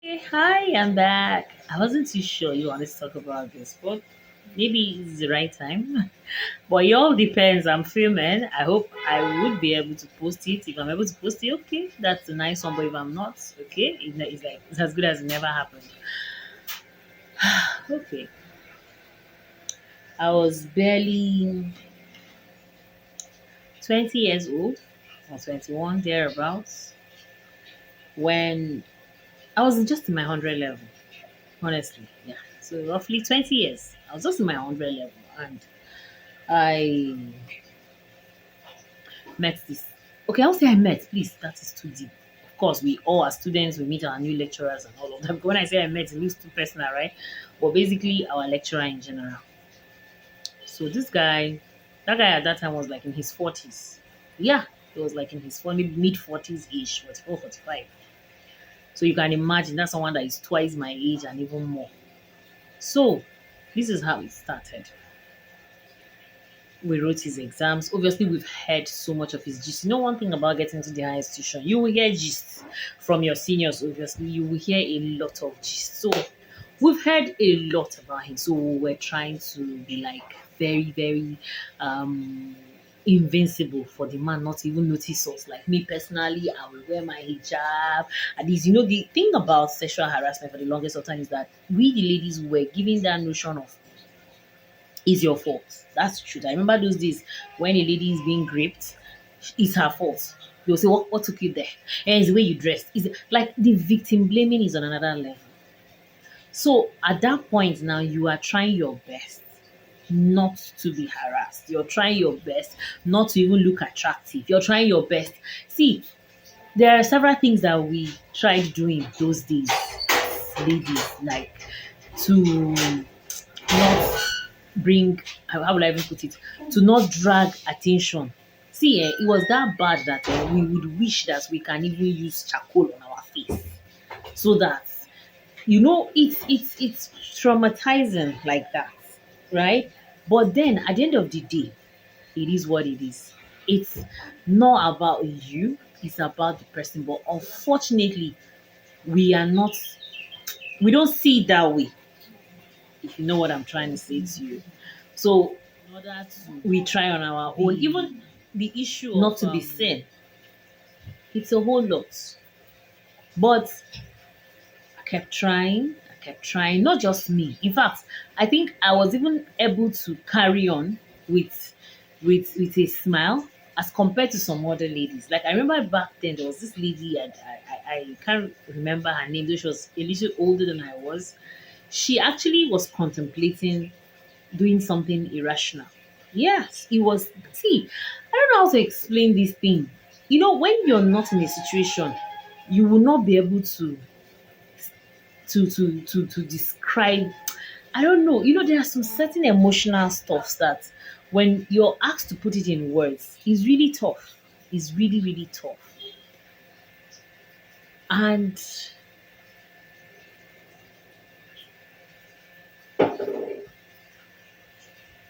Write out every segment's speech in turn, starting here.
Hey, hi, I'm back. I wasn't too sure you wanted to talk about this, but maybe it's the right time. But it all depends. I'm filming. I hope I would be able to post it. If I'm able to post it, okay, that's a nice one. But if I'm not, okay, it's like it's as good as it never happened. Okay, I was barely 20 years old, or 21 thereabouts, when I was just in my 100 level. Honestly, yeah. So roughly 20 years. I was just in my 100 level, and I met this. Okay, I'll say I met. Please, that is too deep. Of course, we all as students, we meet our new lecturers and all of them. When I say I met, it looks too personal, right? But basically, our lecturer in general. So this guy, that guy at that time was like in his 40s. Yeah, he was like in his mid 40s ish, 44, 45. So you can imagine that's someone that is twice my age and even more. So this is how it started. We wrote his exams. Obviously, we've heard so much of his gist. You know, one thing about getting to the higher institution, you will hear gist from your seniors. Obviously, you will hear a lot of gist. So, we've heard a lot about him. So, we're trying to be like very, very invincible for the man not to even notice us. Like me personally, I will wear my hijab. At least, you know, the thing about sexual harassment for the longest of time is that we, the ladies, were given that notion of is your fault. That's the truth. I remember those days when a lady is being raped, it's her fault. They'll say, what took you there? And it's the way you dressed. Is like the victim blaming is on another level. So at that point now, you are trying your best not to be harassed. You're trying your best not to even look attractive. You're trying your best. See, there are several things that we tried doing those days, ladies, like to not bring how would I even put it, to not drag attention. See, it was that bad that we would wish that we can even use charcoal on our face so that you know it's traumatizing like that, right? But then at the end of the day, it is what it is. It's not about you, it's about the person. But unfortunately, we are not we don't see it that way, if you know what I'm trying to say to you. So in order to we try on our own, even the issue not to be seen, it's a whole lot. But I kept trying, not just me. In fact, I think I was even able to carry on with with a smile as compared to some other ladies. Like I remember back then there was this lady and I can't remember her name, though she was a little older than I was. She actually was contemplating doing something irrational. Yes, it was. See, I don't know how to explain this thing. You know, when you're not in a situation, you will not be able to describe. I don't know. You know, there are some certain emotional stuffs that when you're asked to put it in words, is really tough. It's really really tough. And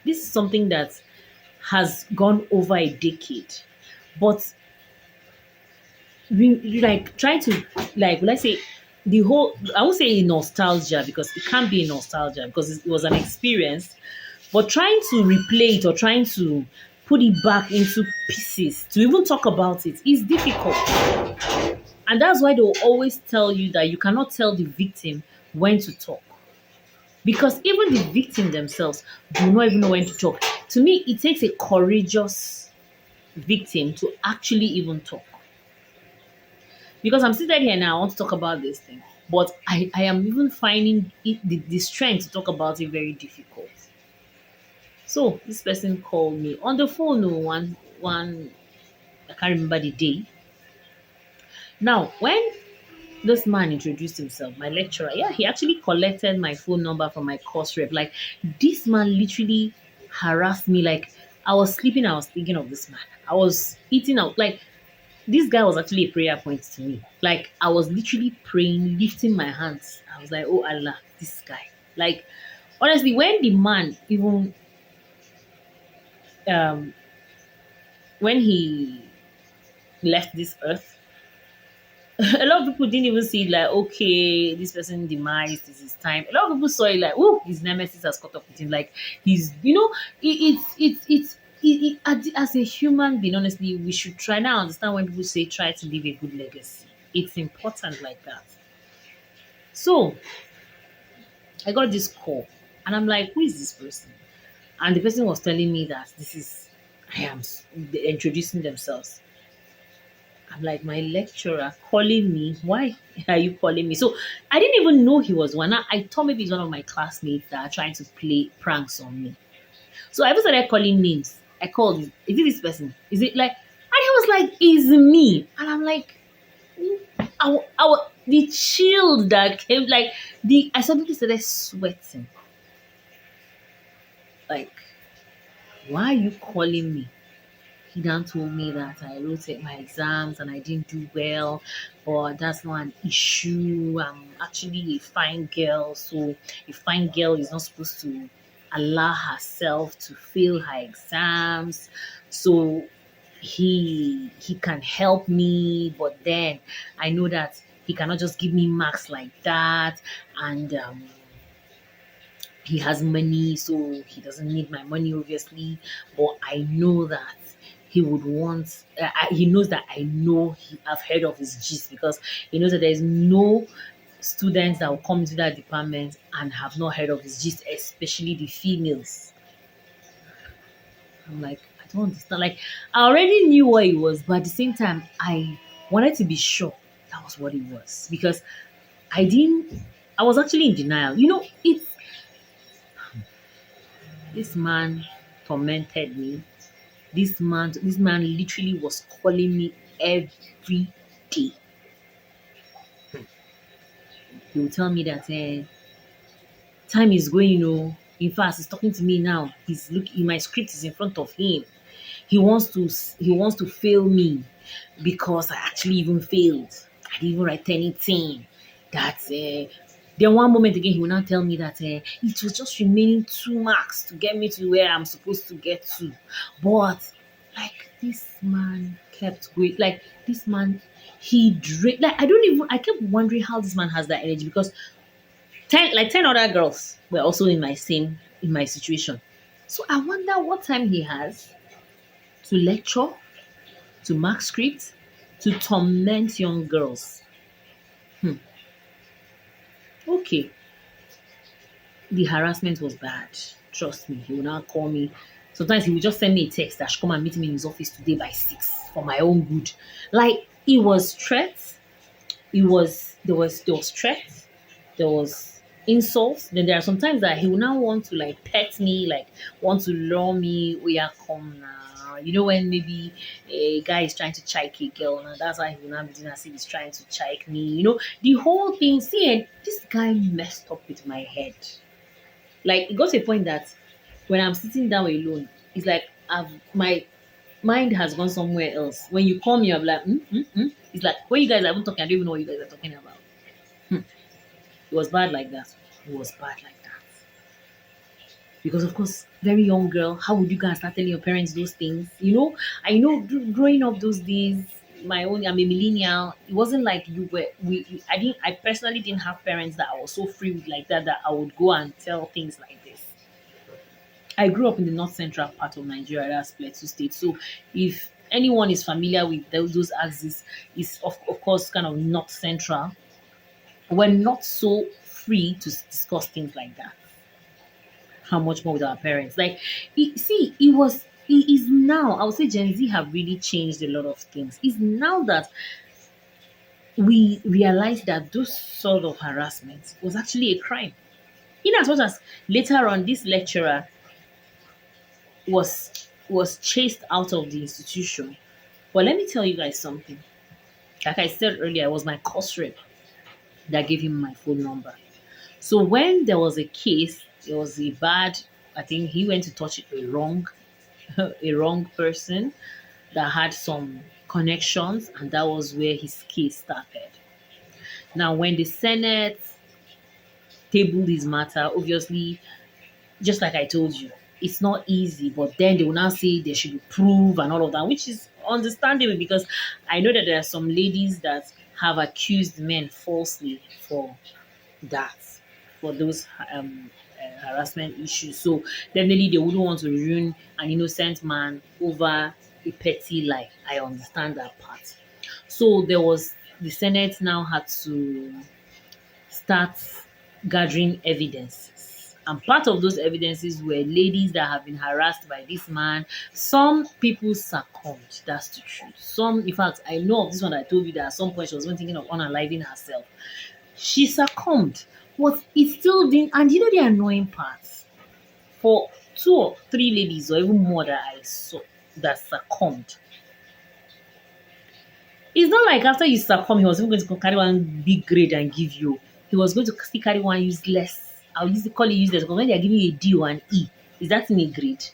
this is something that has gone over a decade, but like trying to like let's say the whole I won't say nostalgia because it can't be a nostalgia because it was an experience, but trying to replay it or trying to put it back into pieces to even talk about it is difficult. And that's why they'll always tell you that you cannot tell the victim when to talk. Because even the victim themselves do not even know when to talk. To me, it takes a courageous victim to actually even talk. Because I'm sitting here now, I want to talk about this thing, but I am even finding the strength to talk about it very difficult. So this person called me on the phone. Oh, one I can't remember the day. Now when this man introduced himself, my lecturer, yeah, he actually collected my phone number from my course rep. Like this man literally harassed me. Like I was sleeping, I was thinking of this man. I was eating out. Like this guy was actually a prayer point to me. Like I was literally praying, lifting my hands. I was like, oh Allah, this guy. Like honestly, when the man even um when he left this earth, A lot of people didn't even see it like, okay, this person demise, this is time. A lot of people saw it like, oh, his nemesis has caught up with him. Like he's, as a human being, honestly, we should try now understand when people say try to leave a good legacy. It's important like that. So I got this call and I'm like, who is this person? And the person was telling me that this is, I am introducing themselves. I'm like, my lecturer calling me. Why are you calling me? So I didn't even know he was one. I thought maybe he's one of my classmates that are trying to play pranks on me. So I even started calling names. I called, is it this person? Is it like, and he was like, it's me. And I'm like, the chill that came, like, I suddenly started sweating. Like, why are you calling me? He then told me that I wrote my exams and I didn't do well, but that's not an issue. I'm actually a fine girl, so a fine girl is not supposed to allow herself to fail her exams. So he can help me, but then I know that he cannot just give me marks like that, and he has money, so he doesn't need my money, obviously. But I know that he would want. He knows that I know. I've heard of his gist because he knows that there is no students that will come into that department and have not heard of his gist, especially the females. I'm like, I don't understand. Like, I already knew what it was, but at the same time, I wanted to be sure that was what it was because I didn't. I was actually in denial. It's this man tormented me. This man literally was calling me every day. He would tell me that time is going, In fact, he's talking to me now. He's looking. My script is in front of him. He wants to fail me because I actually even failed. I didn't even write anything. That then one moment again he will now tell me that it was just remaining 2 marks to get me to where I'm supposed to get to. But like this man kept going. Like this man, he drained. Like I kept wondering how this man has that energy because 10 other girls were also in my situation. So I wonder what time he has to lecture, to mark scripts, to torment young girls. Okay, the harassment was bad. Trust me, he will now call me. Sometimes he will just send me a text that I should come and meet him in his office today by 6 for my own good. Like it was threats. There was threats. There was insults. Then there are sometimes that he will now want to like pet me, like want to lure me. Oh yeah, come now. When maybe a guy is trying to chike a girl, now that's why he will now be doing as if he's trying to chike me. The whole thing. See, this guy messed up with my head. Like it got to a point that when I'm sitting down alone, it's like my mind has gone somewhere else. When you call me, I'm like, It's like when you guys are even talking, I don't even know what you guys are talking about. It was bad like that. It was bad like that. Because of course, very young girl, how would you guys start telling your parents those things? I know growing up those days, I'm a millennial. It wasn't like you were I personally didn't have parents that I was so free with like that I would go and tell things like this. I grew up in the north central part of Nigeria, that's Plateau State. So if anyone is familiar with those axes, is of course kind of north central. We're not so free to discuss things like that. How much more with our parents? Like, it is now. I would say Gen Z have really changed a lot of things. It's now that we realize that those sort of harassment was actually a crime. In as much as later on, this lecturer was chased out of the institution. But let me tell you guys something. Like I said earlier, it was my course rep that gave him my phone number. So when there was a case, it was a bad. I think he went to touch a wrong, a wrong person that had some connections, and that was where his case started. Now, when the Senate tabled his matter, obviously, just like I told you, it's not easy. But then they will now say there should be proof and all of that, which is understandable because I know that there are some ladies that have accused men falsely for that, for those harassment issues. So definitely they wouldn't want to ruin an innocent man over a petty lie. I understand that part. So there was the Senate now had to start gathering evidences. And part of those evidences were ladies that have been harassed by this man. Some people succumbed. That's the truth. Some, in fact, I know of this one I told you that at some point she was even thinking of unaliving herself. She succumbed, but it still didn't. And you know the annoying part? For two or three ladies, or even more that I saw that succumbed, it's not like after you succumb, he was even going to carry one big grade and give you. He was going to still carry one useless. I'll use call it useless because when they are giving you a D or an E, is that in a grade?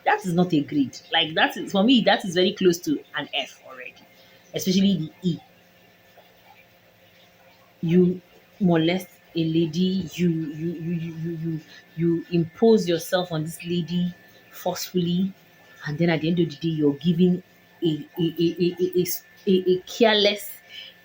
That is not a grade. Like that is for me, that is very close to an F already. Especially the E. You molest a lady, you impose yourself on this lady forcefully, and then at the end of the day you're giving a careless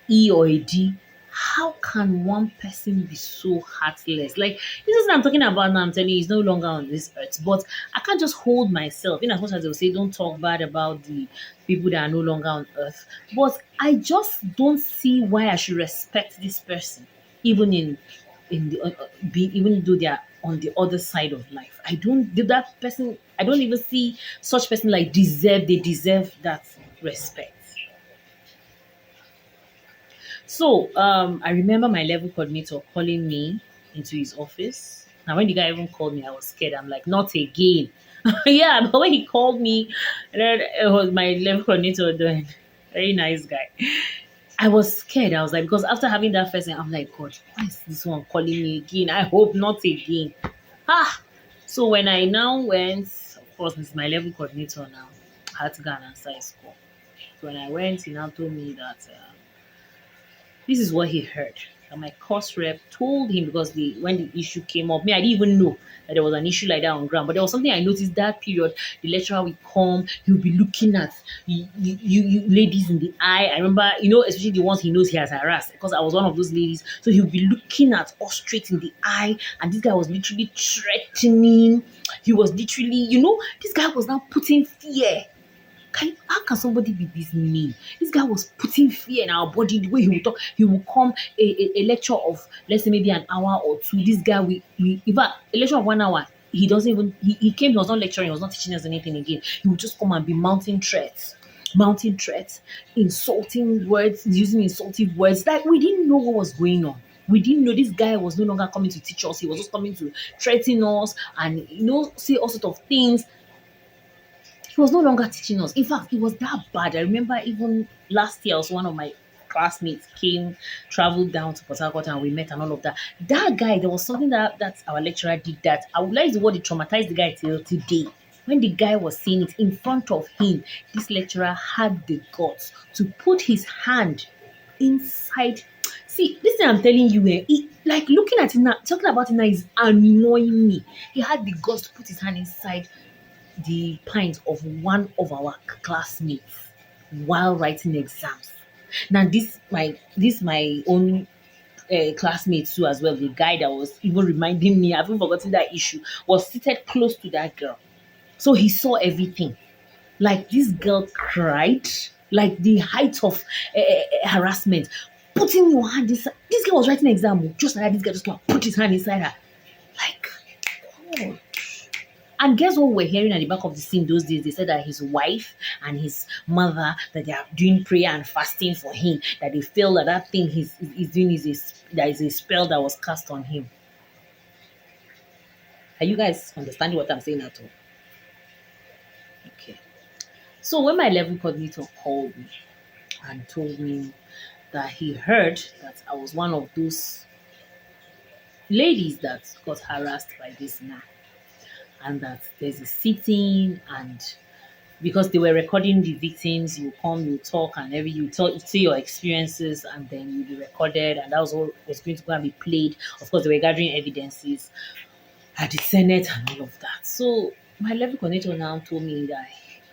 E or a D. How can one person be so heartless? Like this is what I'm talking about now. I'm telling you, he's no longer on this earth. But I can't just hold myself. In as much as they'll say, don't talk bad about the people that are no longer on earth. But I just don't see why I should respect this person, even in the even though they are on the other side of life. I don't that person. I don't even see such person like they deserve that respect. So I remember my level coordinator calling me into his office. Now when the guy even called me, I was scared. I'm like, not again. Yeah, but when he called me, then it was my level coordinator doing very nice guy. I was scared. I was like, because after having that first thing, I'm like, God, why is this one calling me again? I hope not again. Ah. So when I now went, of course, this is my level coordinator now. I had to go and answer his call. So when I went, he now told me that this is what he heard. And my course rep told him because when the issue came up, me, I didn't even know that there was an issue like that on ground. But there was something I noticed that period. The lecturer will come, he'll be looking at you ladies in the eye. I remember, especially the ones he knows he has harassed, because I was one of those ladies. So he'll be looking at us straight in the eye, and this guy was literally threatening. He was literally, this guy was now putting fear. How can somebody be this mean? This guy was putting fear in our body. The way he would talk, he would come a lecture of, let's say, maybe an hour or two. This guy, in fact, a lecture of 1 hour, he doesn't even, he came, he was not lecturing, he was not teaching us anything again. He would just come and be mounting threats, insulting words, using insultive words. Like, we didn't know what was going on. We didn't know this guy was no longer coming to teach us. He was just coming to threaten us and, say all sorts of things. He was no longer teaching us. In fact, it was that bad. I remember even last year, also one of my classmates traveled down to Port Harcourt, and we met and all of that. That guy, there was something that our lecturer did that I would like the word, it traumatized the guy till today. When the guy was saying it in front of him, this lecturer had the guts to put his hand inside. See, this thing I'm telling you, like looking at it now, talking about it now is annoying me. He had the guts to put his hand inside the pint of one of our classmates while writing exams. Now this my own classmate too as well. The guy that was even reminding me, I've even forgotten that issue, was seated close to that girl, so he saw everything. Like this girl cried, like the height of harassment. Putting your hand inside. This girl was writing an exam, just like that. This guy just put his hand inside her. Like, God. And guess what we're hearing at the back of the scene those days? They said that his wife and his mother, that they are doing prayer and fasting for him, that they feel that thing he's doing is a spell that was cast on him. Are you guys understanding what I'm saying at all? Okay. So when my level coordinator called me and told me that he heard that I was one of those ladies that got harassed by this man, and that there's a sitting, and because they were recording the victims, you come, you talk, and you say your experiences, and then you'll be recorded, and that was all was going to go and be played. Of course, they were gathering evidences at the Senate and all of that. So my level coordinator now told me that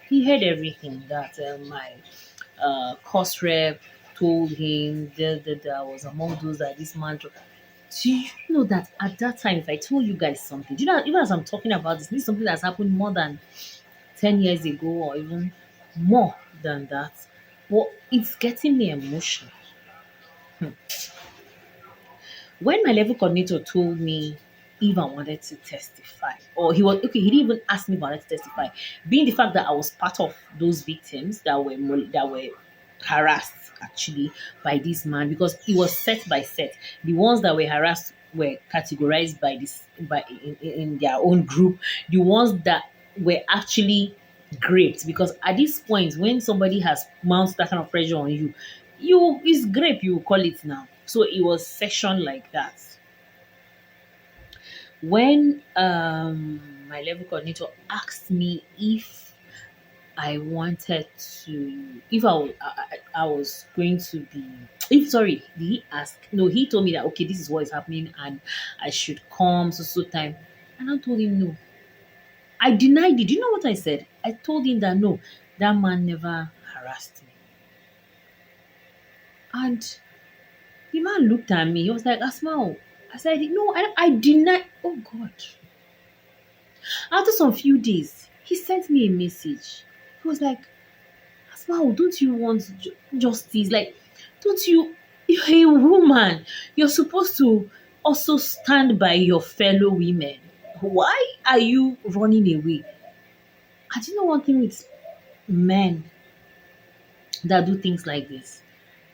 he heard everything, that my course rep told him that I was among those that this man. Do you know that at that time, if I told you guys something, do you know, even as I'm talking about this is something that's happened more than 10 years ago or even more than that, but it's getting me emotional. When my level coordinator told me if I wanted to testify, or he was okay, he didn't even ask me if I wanted to testify, being the fact that I was part of those victims that were harassed actually by this man, because it was set by set. The ones that were harassed were categorized by this by in their own group. The ones that were actually graped, because at this point when somebody has mounted that kind of pressure on you, you is grape you call it now. So it was sectioned like that. When my level coordinator asked me if I wanted to, if I was going to be, if sorry, did he ask? No, he told me that okay, this is what is happening and I should come so time. And I told him no. I denied it. Do you know what I said? I told him that no, that man never harassed me. And the man looked at me. He was like, Asma'u. I said, no, I deny. Oh, God. After some few days, he sent me a message. He was like, Asma'u, don't you want justice? Like, don't you, you're a woman. You're supposed to also stand by your fellow women. Why are you running away? I do you know one thing with men that do things like this?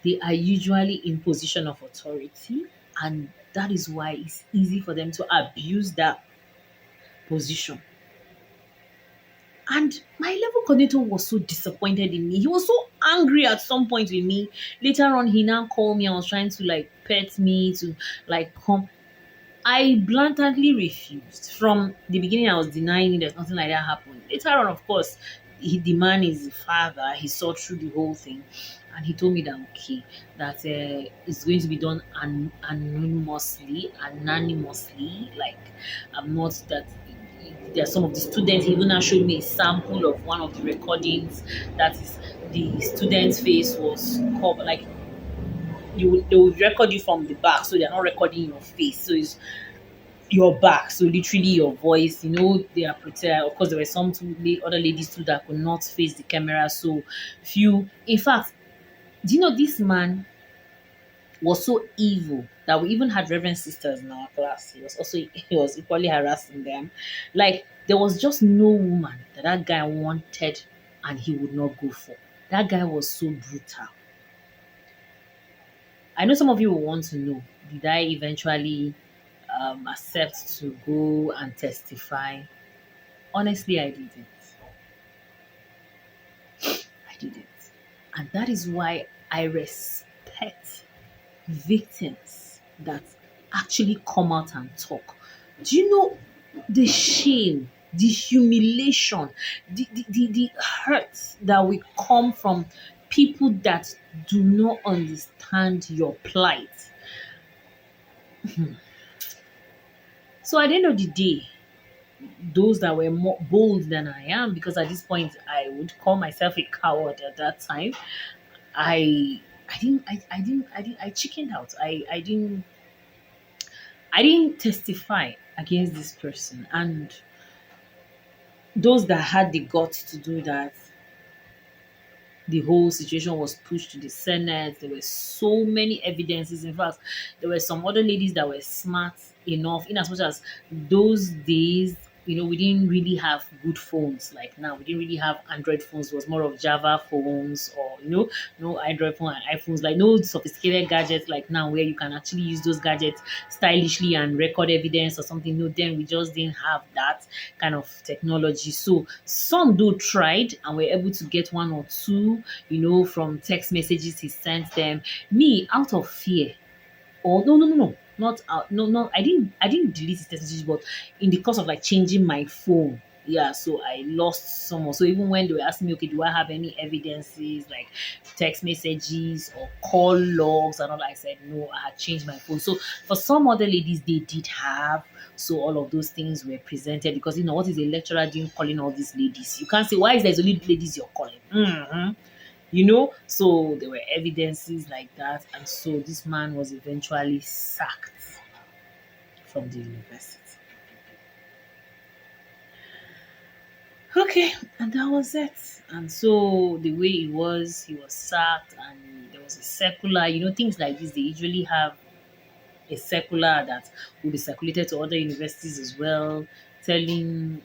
They are usually in position of authority, and that is why it's easy for them to abuse that position. And my level coordinator was so disappointed in me. He was so angry at some point with me. Later on, he now called me and was trying to like pet me to like come. I blatantly refused. From the beginning, I was denying it. There's nothing like that happened. Later on, of course, the man is the father. He saw through the whole thing, and he told me that okay, that it's going to be done anonymously. Like I'm not that. There are some of the students. He even now showed me a sample of one of the recordings. That is, the student's face was covered. Like they will record you from the back, so they're not recording your face. So it's your back, so literally your voice. They are protected. Of course, there were some other ladies too that could not face the camera. So few. In fact, do you know this man was so evil that we even had reverend sisters in our class. He was equally harassing them. Like there was just no woman that guy wanted, and he would not go for. That guy was so brutal. I know some of you will want to know, did I eventually accept to go and testify? Honestly, I didn't. I didn't. And that is why I respect victims that actually come out and talk. Do you know the shame, the humiliation, the hurt that will come from people that do not understand your plight? So at the end of the day, those that were more bold than I am, because at this point I would call myself a coward at that time. I chickened out. I didn't testify against this person. And those that had the guts to do that, the whole situation was pushed to the Senate. There were so many evidences. In fact, there were some other ladies that were smart enough, in as much as those days, we didn't really have good phones like now. We didn't really have Android phones. It was more of Java phones, or no Android phone and iPhones, like no sophisticated gadgets like now where you can actually use those gadgets stylishly and record evidence or something. No, then we just didn't have that kind of technology. So some though tried and were able to get one or two, from text messages he sent them. Me, out of fear, or no, not out, no, I didn't delete his text messages, but in the course of like changing my phone. Yeah, so I lost someone. So even when they were asking me, okay, do I have any evidences like text messages or call logs and all, I said no, I had changed my phone. So for some other ladies, they did have. So all of those things were presented, because what is a lecturer doing calling all these ladies? You can't say, why is there only ladies you're calling? So there were evidences like that, and so this man was eventually sacked from the university. Okay, and that was it. And so the way he was sacked, and there was a circular. Things like this, they usually have a circular that will be circulated to other universities as well,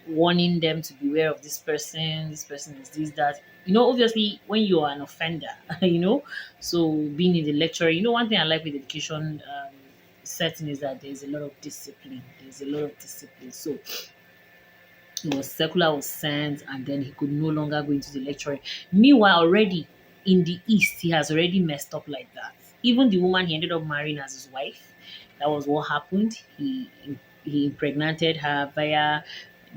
warning them to beware of this person is this, that. Obviously, when you are an offender, so being in the lecture, one thing I like with education setting is that there's a lot of discipline. There's a lot of discipline. So circular was sent, and then he could no longer go into the lecturing. Meanwhile, already in the east, he has already messed up like that. Even the woman he ended up marrying as his wife, that was what happened. He impregnated her via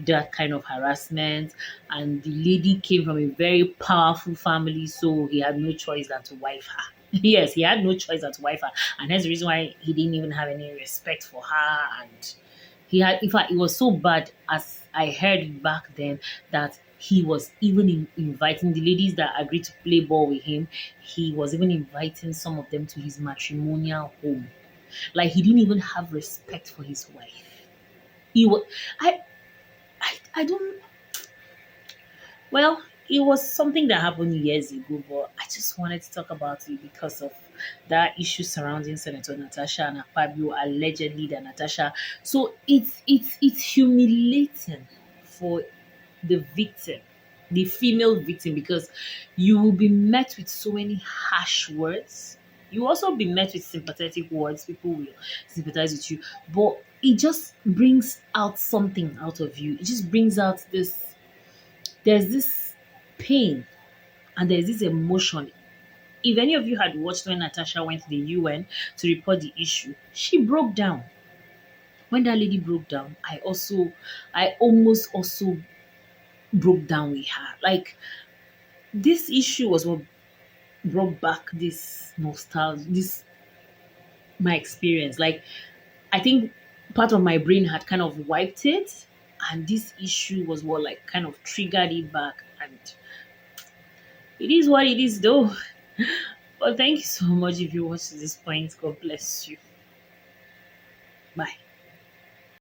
that kind of harassment, and the lady came from a very powerful family, so he had no choice than to wife her. Yes, he had no choice than to wife her, and that's the reason why he didn't even have any respect for her. And he had, in fact, it was so bad, as I heard back then, that he was even inviting the ladies that agreed to play ball with him. He was even inviting some of them to his matrimonial home. Like, he didn't even have respect for his wife. He was, I don't. Well, it was something that happened years ago, but I just wanted to talk about it because of that issue surrounding Senator Natasha and Akpabio, allegedly that Natasha. So it's humiliating for the victim, the female victim, because you will be met with so many harsh words. You will also be met with sympathetic words. People will sympathize with you, but it just brings out something out of you. It just brings out this. There's this pain, and there's this emotion. If any of you had watched when Natasha went to the UN to report the issue, she broke down. When that lady broke down, I almost also broke down with her. Like, this issue was what brought back this nostalgia, this my experience. Like, I think part of my brain had kind of wiped it, and this issue was what like kind of triggered it back. And it is what it is, though. Well, thank you so much if you watched to this point. God bless you. Bye.